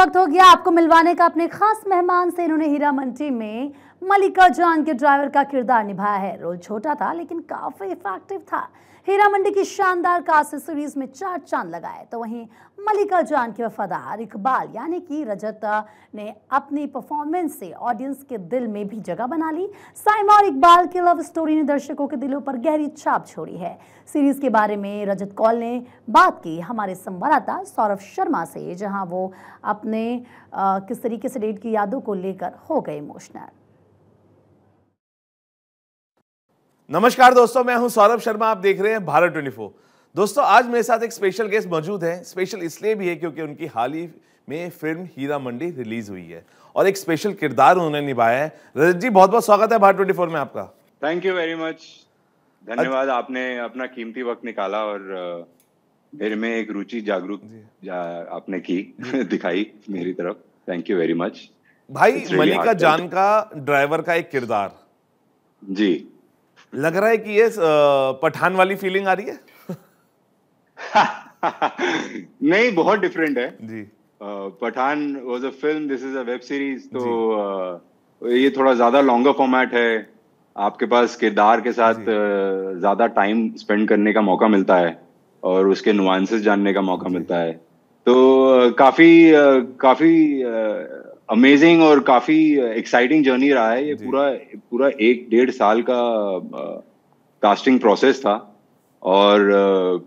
वक्त हो गया आपको मिलवाने का अपने खास मेहमान से। इन्होंने हीरा मंडी में मलिका जान के ड्राइवर का किरदार निभाया है। रोल छोटा था लेकिन काफी इफेक्टिव था। हीरा मंडी की शानदार कास्ट सीरीज में 4 चांद लगाए। तो वहीं मलिका जान के वफादार इकबाल यानी कि रजत ने अपनी परफॉर्मेंस से ऑडियंस के दिल में भी जगह बना ली। साइमा और इकबाल की लव स्टोरी ने दर्शकों के दिलों पर गहरी छाप छोड़ी है। सीरीज के बारे में रजत कौल ने बात की हमारे संवाददाता सौरभ शर्मा से, जहां वो अपने किस तरीके से डेट की यादों को लेकर हो गए इमोशनल। नमस्कार दोस्तों, मैं हूं सौरभ शर्मा। आप देख रहे हैं भारत 24। दोस्तों, आज मेरे साथ एक स्पेशल गेस्ट मौजूद है। स्पेशल इसलिए भी है क्योंकि उनकी हाल ही में फिल्म हीरा मंडी रिलीज हुई है और एक स्पेशल किरदार उन्होंने निभाया है। रजत जी, बहुत बहुत स्वागत है भारत 24 में आपका। Thank you very much. धन्यवाद, आपने अपना कीमती वक्त निकाला और मेरे में एक रुचि जागरूक आपने की दिखाई मेरी तरफ। थैंक यू वेरी मच भाई। मलिका जान का ड्राइवर का एक किरदार जी, लग रहा है कि ये पठान वाली फीलिंग आ रही है। नहीं, बहुत डिफरेंट है जी। Pathaan was a film, this is a web series. तो ये थोड़ा ज्यादा लॉन्गर फॉर्मेट है। आपके पास किरदार के साथ ज्यादा टाइम स्पेंड करने का मौका मिलता है और उसके नुआंसेस जानने का मौका मिलता है। तो काफी अमेजिंग और काफी एक्साइटिंग जर्नी रहा है ये। पूरा 1-1.5 साल का कास्टिंग प्रोसेस था और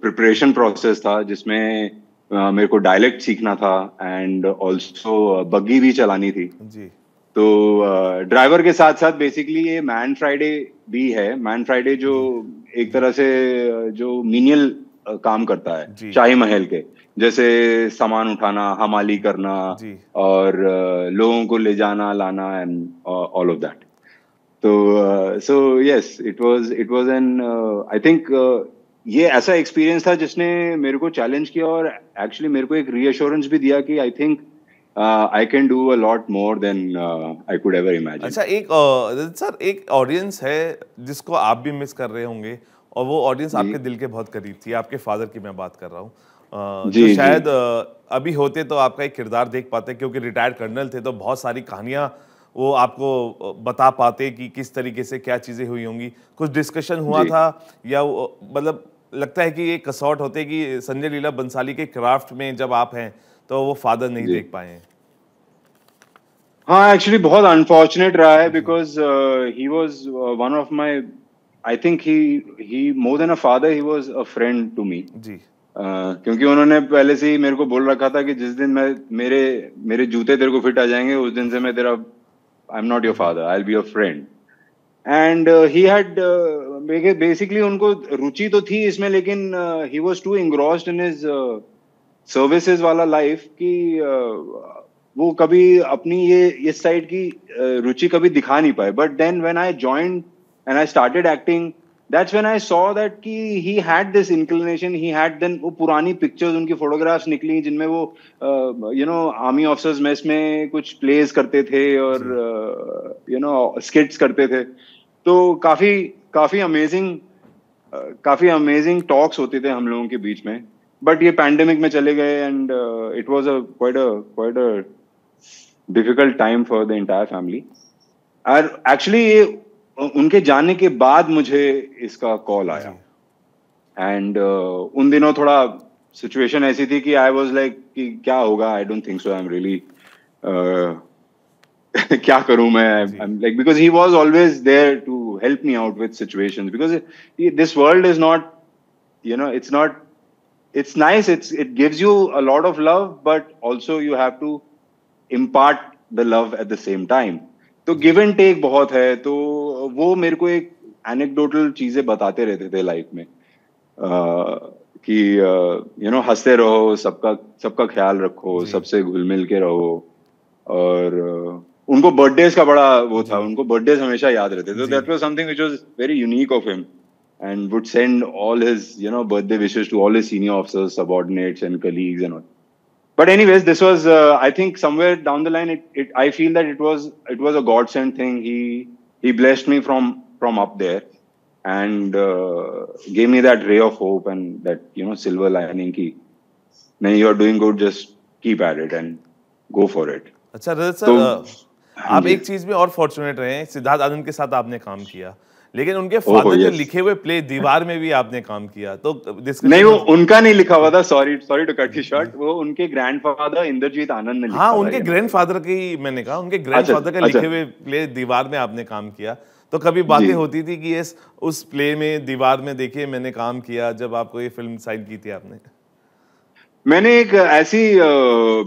प्रिपरेशन प्रोसेस था, जिसमें मेरे को डायलेक्ट सीखना था एंड ऑल्सो बग्गी भी चलानी थी जी। तो ड्राइवर के साथ साथ बेसिकली ये मैन फ्राइडे भी है। मैन फ्राइडे जो एक तरह से जो मीनियल काम करता है शाही महल के, जैसे सामान उठाना, हमाली करना और लोगों को ले जाना लाना एंड ऑल ऑफ दैट। तो so yes, it was an I think ये ऐसा एक्सपीरियंस था जिसने मेरे को चैलेंज किया और एक्चुअली मेरे को एक रीअश्योरेंस भी दिया कि I think I can do a lot more than I could ever imagine. अच्छा, एक ऑडियंस है जिसको आप भी मिस कर रहे होंगे और वो ऑडियंस आपके दिल के बहुत करीब थी। आपके फादर की मैं बात कर रहा हूँ, जो शायद अभी होते तो आपका एक किरदार देख पाते, क्योंकि रिटायर्ड कर्नल थे तो बहुत सारी कहानियां वो आपको बता पाते कि किस तरीके से क्या चीजें हुई होंगी। कुछ डिस्कशन हुआ था या मतलब लगता है कि ये कसौट होते कि संजय लीला बंसाली के क्राफ्ट में जब आप हैं तो वो फादर नहीं देख पाए हैं? हाँ, एक्चुअली बहुत अनफॉर्चुनेट रहा है because he was one of my, I think he more than a father, he was a friend to me जी। क्योंकि उन्होंने पहले से ही मेरे को बोल रखा था कि जिस दिन मेरे जूते तेरे को फिट आ जाएंगे उस दिन से मैं तेरा, I am not your father, I will be your friend. And he had basically, उनको रुचि तो थी इसमें, लेकिन he was too engrossed in his services वाला लाइफ कि वो कभी अपनी ये इस साइड की रुचि कभी दिखा नहीं पाए। But then when I joined and I started acting, that's when I saw that कि he had this inclination, he had then वो पुरानी पिक्चर्स, उनकी फोटोग्राफ्स निकली जिनमें वो आर्मी ऑफिसर्स मेस में कुछ प्लेस करते थे और स्किट्स करते थे। तो काफी अमेजिंग टॉक्स होते थे हम लोगों के बीच में। बट ये पैंडेमिक में चले गए and it was quite a difficult time for the entire family. और एक्चुअली ये उनके जाने के बाद मुझे इसका कॉल आया एंड उन दिनों थोड़ा सिचुएशन ऐसी थी कि आई वाज लाइक कि क्या होगा, I don't think so, I am really क्या करूं मैं, like because he was always there to help me out with situations, because this world is not, it's nice, it gives you a lot of love, but also you have to impart the love at the same time. तो give and take बहुत है। तो वो मेरे को एक anecdotal चीजें बताते रहते थे लाइफ में कि हंसते रहो, सबका ख्याल रखो, सबसे घुल मिल के रहो। और उनको बर्थडेज का बड़ा वो था, उनको बर्थडेज हमेशा याद रहते थे। तो that was something which was very unique of him, and would send all his birthday wishes to all his senior officers, subordinates and colleagues and all. But anyways, this was I think somewhere down the line I feel that it was a godsend thing. He blessed me from up there and gave me that ray of hope and that silver lining ki nahi, you are doing good, just keep at it. And go for it. अच्छा रजत sir, आप एक चीज में और fortunate रहे हैं, सिद्धार्थ आनंद के साथ आपने काम किया, लेकिन उनके फादर के लिखे हुए प्ले दीवार में भी आपने काम किया, तो नहीं वो उनका नहीं लिखा हुआ था, sorry to cut you short, वो उनके ग्रैंडफादर इंद्रजीत आनंद ने लिखा था। हाँ, उनके ग्रैंडफादर की मैंने कहा, उनके ग्रैंडफादर के लिखे हुए प्ले दीवार में आपने काम किया, तो कभी बातें होती थी कि उस प्ले में दीवार में देखिए मैंने काम किया, जब आपको ये फिल्म साइन की थी आपने? मैंने एक ऐसी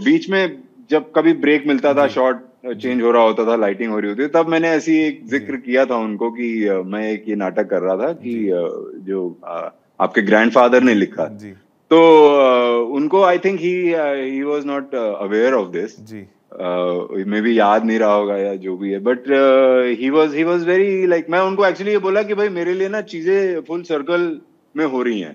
बीच में जब कभी ब्रेक मिलता था, शॉट चेंज हो रहा होता था, लाइटिंग हो रही होती, तब मैंने ऐसी एक जिक्र किया था उनको कि मैं एक ये नाटक कर रहा था कि जो आपके ग्रैंडफादर ने लिखा, तो उनको आई think he was not aware of this, may be याद नहीं रहा होगा या जो भी है, but he was very like, मैं उनको एक्चुअली ये बोला कि भाई मेरे लिए ना चीजें फुल सर्कल में हो रही हैं,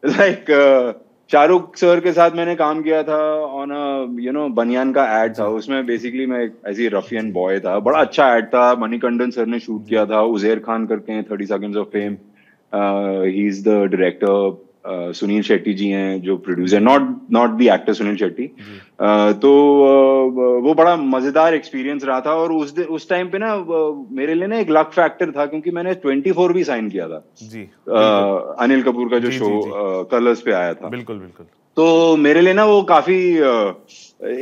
लाइक शाहरुख सर के साथ मैंने काम किया था ऑन बनियान का एड था, उसमें बेसिकली मैं ऐसी रफियन बॉय था, बड़ा अच्छा एड था, मणिकंदन सर ने शूट किया था, उजैर खान करके हैं 30 seconds of fame, he is the director, Sunil Shetty ji हैं जो producer, not the actor Sunil Shetty, तो वो बड़ा मजेदार एक्सपीरियंस रहा था, और उस टाइम पे ना मेरे लिए ना एक लक फैक्टर था, क्योंकि मैंने 24 भी साइन किया था जी, अनिल कपूर का जो शो कलर्स पे आया था, बिल्कुल बिल्कुल, तो मेरे लिए ना वो काफी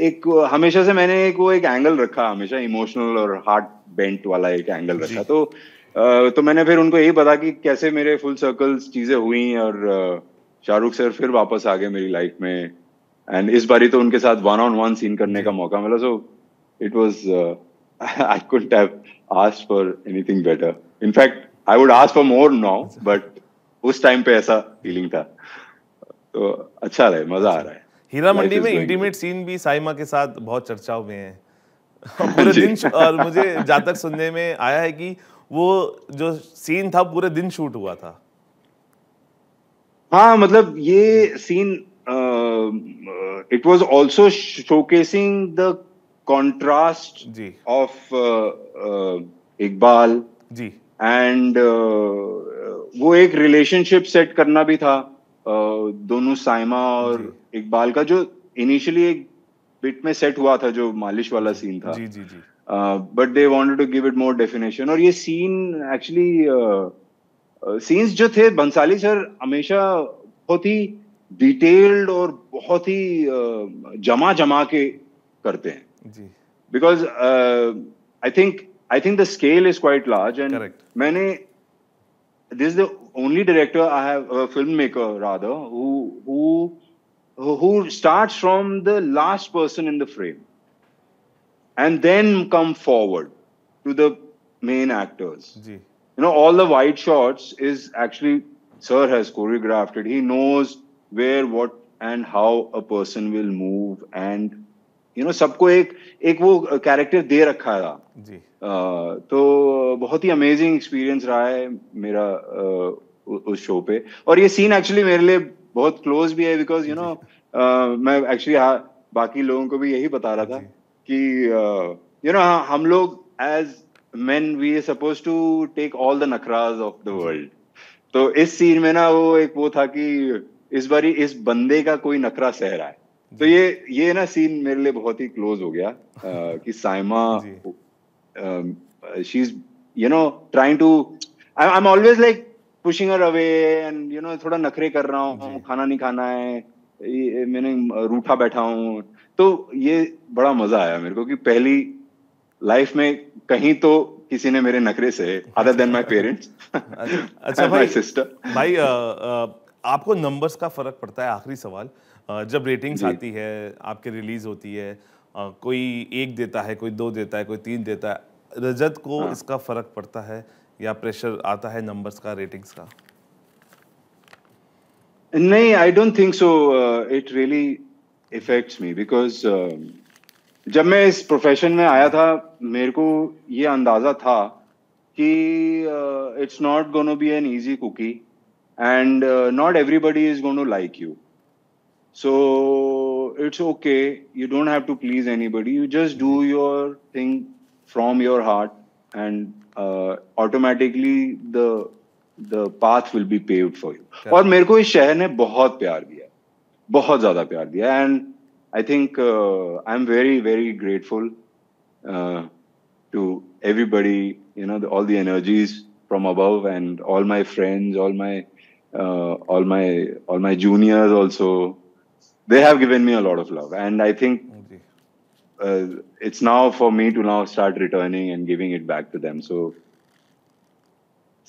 एक हमेशा से मैंने वो एक एंगल रखा, हमेशा इमोशनल और हार्ट बेंट वाला एक एंगल रखा, तो मैंने फिर उनको यही बता कि कैसे मेरे फुल सर्कल्स चीजें हुई, और शाहरुख सर फिर वापस आ गए मेरी लाइफ में, एंड इस बारी तो उनके साथ 1-on-1 सीन करने का मौका मिला, so it was I couldn't have asked for anything better, in fact I would ask for more now, but उस टाइम पे ऐसा फीलिंग था, तो अच्छा रहा, मजा आ रहा है। हीरा मंडी में इंटीमेट सीन भी साइमा के साथ बहुत चर्चाओं में है पूरे दिन, और मुझे जहाँ तक सुनने में आया है कि वो जो सीन था पूरे दिन शूट हुआ था। हाँ, मतलब ये scene it was also showcasing the contrast of Iqbal ji, and वो एक रिलेशनशिप सेट करना भी था दोनों साइमा और इकबाल का, जो इनिशियली एक बिट में सेट हुआ था, जो मालिश वाला सीन था, जी जी जी, but they wanted to give it more definition, और ये सीन एक्चुअली सीन्स जो थे बंसाली सर हमेशा बहुत ही डिटेल्ड और बहुत ही जमा के करते हैं जी, because I think the scale is quite large, and मैंने this is the only director I have, film maker rather, who starts from the last person in the frame and then come forward to the main actors. जी. You know, all the wide shots is actually sir has choreographed it. He knows where, what and how a person will move, and you know सबको एक वो character दे रखा था जी, तो बहुत ही amazing experience रहा है मेरा उस शो पे, और ये सीन एक्चुअली मेरे लिए बहुत क्लोज भी है, बिकॉज यू नो मैं एक्चुअली बाकी लोगों को भी यही बता रहा था कि यू नो हम लोग as men we are supposed to take all the nakras of the world, तो इस सीन में ना वो एक वो था कि इस बारी इस बंदे का कोई नखरा सह रहा है, तो ये ना सीन मेरे लिए बहुत ही क्लोज हो गया कि Saima she is you know trying to, I am always like pushing her away, and you know थोड़ा नखरे कर रहा हूँ, खाना नहीं खाना है, मैंने रूठा बैठा हूँ, तो ये बड़ा मजा आया मेरे को कि पहली लाइफ में कहीं तो किसी ने मेरे नखरे से, अदर देन माय पेरेंट्स, अच्छा भाई, भाई आपको नंबर्स का फर्क पड़ता है, आखिरी सवाल, जब रेटिंग्स आती है आपके रिलीज होती है, कोई 1 देता है, कोई 2 देता है, कोई 3 देता है, रजत को इसका फर्क पड़ता है या प्रेशर आता है नंबर्स का, रेटिंग्स का? नहीं, आई don't think so it really effects me, because जब मैं इस प्रोफेशन में आया था मेरे को ये अंदाजा था कि it's not gonna be an easy cookie, and not everybody is gonna like you, so it's okay, you don't have to please anybody, you just do your thing from your heart, and automatically the path will be paved for you. और मेरे को इस शहर ने बहुत प्यार दिया, बहुत ज्यादा प्यार दिया, and I think I'm very, very grateful to everybody, you know, all the energies from above, and all my friends, all my juniors also. They have given me a lot of love, and I think it's now for me to now start returning and giving it back to them. So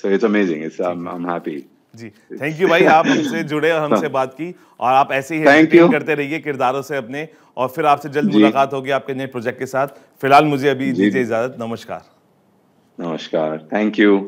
it's amazing. I'm happy. जी, thank you भाई, आप हमसे जुड़े और हमसे बात की, और आप ऐसे ही एंटरटेन करते रहिए किरदारों से अपने, और फिर आपसे जल्द मुलाकात होगी आपके नए प्रोजेक्ट के साथ। फिलहाल मुझे अभी दीजिए इजाजत। नमस्कार। नमस्कार, थैंक यू।